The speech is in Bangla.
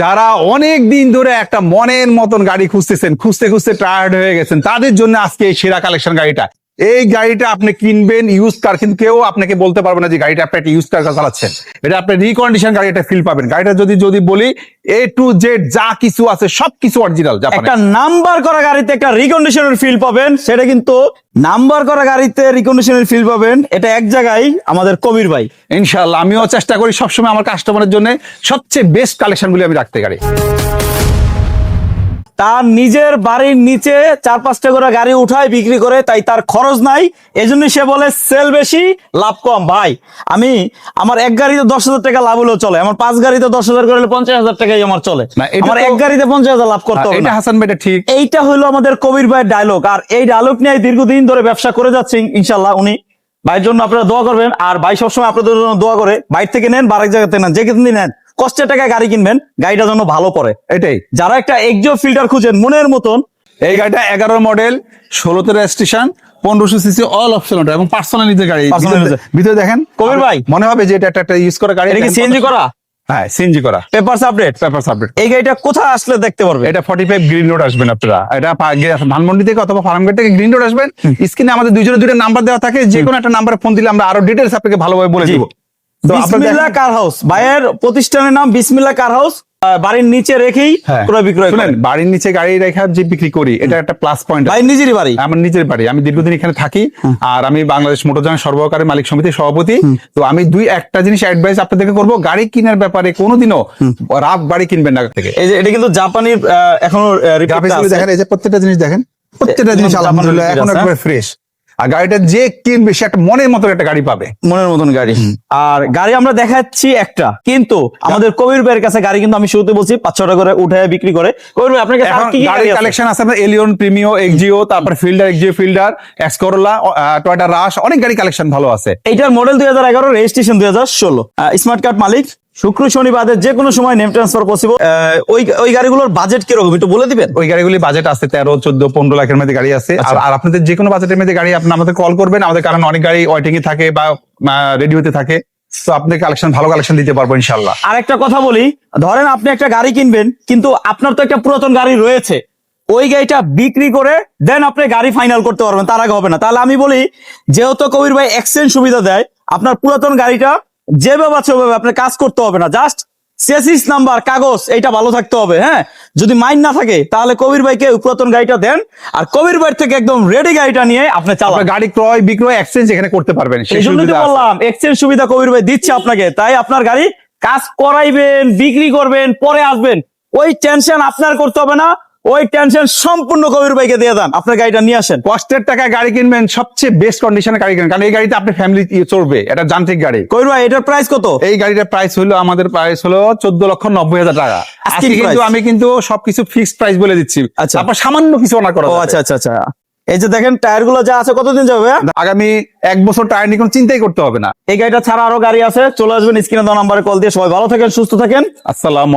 যারা অনেক দিন ধরে একটা মনের মতন গাড়ি খুঁজতেছেন, খুঁজতে খুঁজতে টায়ার্ড হয়ে গেছেন, তাদের জন্য আজকে এই সেরা কালেকশন গাড়িটা। এই গাড়িটা আপনি কিনবেন ইউজ কার, কিন্তু কেউ আপনাকে বলতে পারবে না যে গাড়িটা আপনি একটা ইউজ কার চালাচ্ছেন। এটা আপনি রিকন্ডিশন গাড়ি, একটা ফিল পাবেন। গাড়িটা যদি বলি A to Z যা কিছু আছে সবকিছু অরিজিনাল। একটা নাম্বার করা গাড়িতে একটা রিকন্ডিশনের ফিল পাবেন, সেটা কিন্তু নাম্বার করা গাড়িতে রিকন্ডিশনের ফিল পাবেন। এটা এক জায়গায় আমাদের কবির ভাই। ইনশাআল্লাহ আমিও চেষ্টা করি সবসময় আমার কাস্টমারের জন্য সবচেয়ে বেস্ট কালেকশন গুলি আমি রাখতে গাড়ি। তার নিজের বাড়ির নিচে 4-5টা করে গাড়ি উঠায় বিক্রি করে, তাই তার খরচ নাই। এজন্য সে বলে সেল বেশি লাভ কম। ভাই আমি আমার এক গাড়িতে 10,000 টাকা লাভ হলেও চলে, আমার 5 গাড়িতে 10,000 করলে 50,000 টাকাই আমার চলে। আমার এক গাড়িতে 50,000 লাভ করতে হবে। এটা হাসান ভাই ঠিক, এইটা হলো আমাদের কবির ভাইয়ের ডায়লগ, আর এই ডায়লগ নিয়ে দীর্ঘদিন ধরে ব্যবসা করে যাচ্ছে। ইনশাল্লাহ উনি ভাইয়ের জন্য আপনারা দোয়া করবেন, আর ভাই সবসময় আপনাদের জন্য দোয়া করে। বাইরে থেকে নেন বা আরেক জায়গাতে নেন, যে কিন্তু নেন কষ্টের টাকায় গাড়ি কিনবেন, গাড়িটা যেন ভালো পড়ে। এটাই যারা একটা এক্সিও ফিল্টার খুঁজেন মনের মতন, এই গাড়িটা 11 মডেল, 16তে রেজিস্ট্রেশন, 1500 সিসি অল অপশন এবং পার্সোনাল নিজের গাড়ি। ভিতরে দেখেন কবির ভাই, মনে হবে যে এটা একটা ইউজ করা গাড়ি। এটা কি সিএনজি করা? হ্যাঁ সিএনজি করা। Papers update. এই গাড়িটা কোথায় আসলে দেখতে পারবে? এটা 45 গ্রিন রোড আসবেন আপনারা। এটা ধানমন্ডি থেকে অথবা ফার্মগেট থেকে গ্রিন রোড আসবেন। স্ক্রিনে আমাদের দুইজনের দুইটা নাম্বার দেওয়া থাকে, যে কোনো একটা নাম্বারে ফোন দিলে আমরা আরো ডিটেইলস আপনাকে ভালোভাবে বলে দিব। বিসমিল্লাহ কার হাউস, ভাইয়ের প্রতিষ্ঠানের নাম বিসমিল্লাহ কার হাউস। বাড়ির নিচে রেখেই ক্রয় বিক্রয় করেন। বাড়ির নিচে গাড়ি রেখে যে বিক্রি করি, এটা একটা প্লাস পয়েন্ট। ভাই নিজেরই বাড়ি? আমার নিজের বাড়ি। আমি দীর্ঘদিন এখানে থাকি, আর আমি বাংলাদেশ মোটরযান সরবরাহকারী মালিক সমিতির সভাপতি। তো আমি একটা জিনিস অ্যাডভাইস আপনাদেরকে করবো, গাড়ি কেনার ব্যাপারে কোনোদিনও রাফ গাড়ি কিনবেন না থেকে। এই যে এটা কিন্তু জাপানির এখনো দেখেন, এই যে প্রত্যেকটা জিনিস দেখেন, প্রত্যেকটা জিনিস আলহামদুলিল্লাহ এখন একবার ফ্রেশ। আর গাড়িটা যে কিনবে সে একটা মনের মতন একটা গাড়ি পাবে, মনের মতন গাড়ি। আর গাড়ি আমরা দেখাচ্ছি একটা, কিন্তু আমাদের কবির ভাইয়ের কাছে গাড়ি কিন্তু আমি শুরুতে বলছি 5-6টা করে উঠে বিক্রি করে। কবির ভাই আপনার কাছে কি গাড়ি কালেকশন আছে? আপনার এলিয়ন, প্রিমিও, এক্সিও, তারপর fielder, Axio fielder, X Corolla, Toyota রাশ, অনেক গাড়ি কালেকশন ভালো আছে। এইটার মডেল 2011, রেজিস্ট্রেশন 2016। স্মার্ট কার্ড মালিক। শুক্র শনিবারে যে কোনো সময় নেম ট্রান্সফার পসিবল। ওই গাড়িগুলোর বাজেট কিরকম একটু বলে দিবেন? ওই গাড়িগুলি বাজেট আছে 13, 14, 15 লাখের মধ্যে গাড়ি আছে। আর আপনাদের যে কোনো বাজেটের মধ্যে গাড়ি আপনি আমাদের কল করবেন, আমাদের কারণ অনেক গাড়ি ওয়েটিং এ থাকে বা রেডি হতে থাকে। তো আপনি ভালো কালেকশন দিতে পারবো ইনশাল্লাহ। আর একটা কথা বলি, ধরেন আপনি একটা গাড়ি কিনবেন, কিন্তু আপনার তো একটা পুরাতন গাড়ি রয়েছে, ওই গাড়িটা বিক্রি করে দেন আপনি গাড়ি ফাইনাল করতে পারবেন, তার আগে হবে না। তাহলে আমি বলি, যেহেতু কবির ভাই এক্সচেঞ্জ সুবিধা দেয়, আপনার পুরাতন গাড়িটা যেভাবে আছে ওভাবে আপনার কাজ করতে হবে না, জাস্ট চেসিস নাম্বার, কাগজ এইটা ভালো থাকতে হবে। হ্যাঁ, যদি মাইন না থাকে তাহলে কবির ভাইকে পুরাতন গাড়িটা দেন, আর কবির ভাই থেকে একদম রেডি গাড়িটা নিয়ে আপনি চালান। গাড়ি ক্রয় বিক্রয় এক্সচেঞ্জ এখানে করতে পারবেন। সেই জন্য তো বললাম এক্সচেঞ্জ সুবিধা কবির ভাই দিচ্ছে আপনাকে। তাই আপনার গাড়ি কাজ করাইবেন, বিক্রি করবেন, পরে আসবেন, ওই টেনশন আপনার করতে হবে না। ওই টেনশন সম্পূর্ণ কবির ভাইকে দিয়ে দেন, আপনার গাড়িটা নিয়ে আসেন। কষ্টের টাকায় গাড়ি কিনবেন, সবচেয়ে বেস্ট কন্ডিশনের গাড়ি কিনবেন, কারণ এই গাড়িতে আপনার ফ্যামিলি চলবে। এটা যান্ত্রিক গাড়ি। কবির ভাই এটার প্রাইস কত? এই গাড়িটার প্রাইস হলো, আমাদের প্রাইস হলো 14,90,000 টাকা। কিন্তু আমি কিন্তু সবকিছু ফিক্সড প্রাইস বলে দিচ্ছি। আচ্ছা, আপনার সামান্য কিছু অনার করা। আচ্ছা আচ্ছা আচ্ছা। এই যে দেখেন টায়ার গুলো যা আছে, কতদিন যাবে? আগামী 1 বছর টায়ার নিয়ে কোনো চিন্তাই করতে হবে না। এই গাড়িটা ছাড়া আরো গাড়ি আছে, চলে আসবেন স্ক্রিনে দেওয়া নাম্বারে কল দিয়ে। সবাই ভালো থাকেন, সুস্থ থাকেন। আসসালাম।